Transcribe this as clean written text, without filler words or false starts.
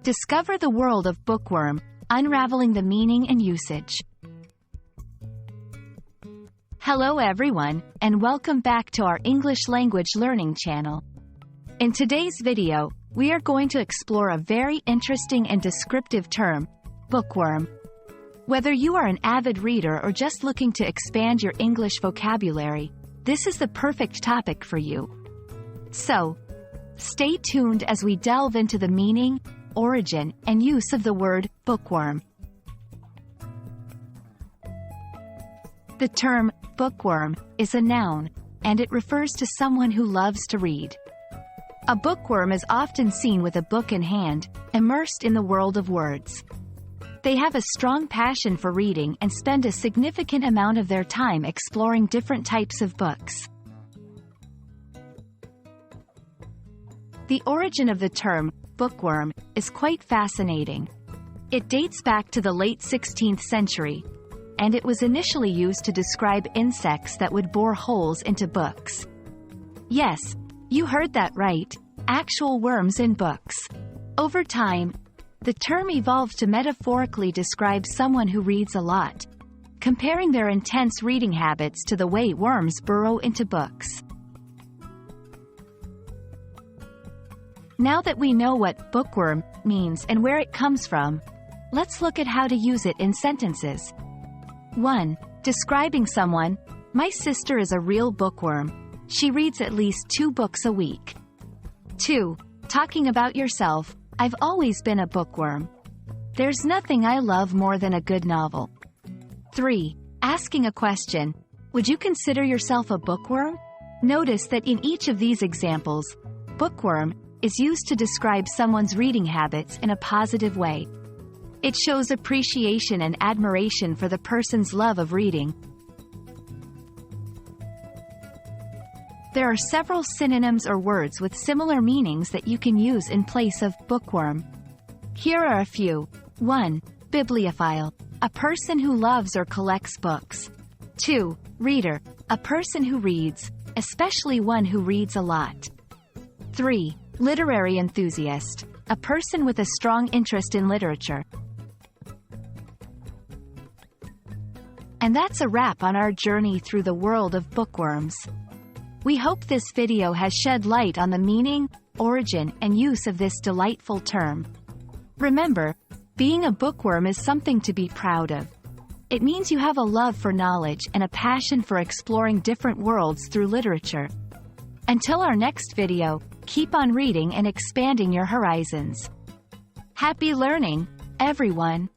Discover the world of Bookworm, unraveling the meaning and usage. Hello everyone, and welcome back to our English language learning channel. In today's video, we are going to explore a very interesting and descriptive term, bookworm. Whether you are an avid reader or just looking to expand your English vocabulary, this is the perfect topic for you. So, stay tuned as we delve into the meaning, origin, and use of the word bookworm. The term bookworm is a noun, and it refers to someone who loves to read. A bookworm is often seen with a book in hand, immersed in the world of words. They have a strong passion for reading and spend a significant amount of their time exploring different types of books. The origin of the term bookworm is quite fascinating. It dates back to the late 16th century, and it was initially used to describe insects that would bore holes into books. Yes, you heard that right, actual worms in books. Over time, the term evolved to metaphorically describe someone who reads a lot, comparing their intense reading habits to the way worms burrow into books. Now that we know what bookworm means and where it comes from, let's look at how to use it in sentences. 1. Describing someone. My sister is a real bookworm. She reads at least 2 books a week. 2. Talking about yourself. I've always been a bookworm. There's nothing I love more than a good novel. 3. Asking a question. Would you consider yourself a bookworm? Notice that in each of these examples, bookworm is used to describe someone's reading habits in a positive way. It shows appreciation and admiration for the person's love of reading. There are several synonyms or words with similar meanings that you can use in place of bookworm. Here are a few. 1. Bibliophile, a person who loves or collects books. 2. Reader, a person who reads, especially one who reads a lot. 3. Literary enthusiast, a person with a strong interest in literature. And that's a wrap on our journey through the world of bookworms. We hope this video has shed light on the meaning, origin, and use of this delightful term. Remember, being a bookworm is something to be proud of. It means you have a love for knowledge and a passion for exploring different worlds through literature. Until our next video, keep on reading and expanding your horizons. Happy learning, everyone!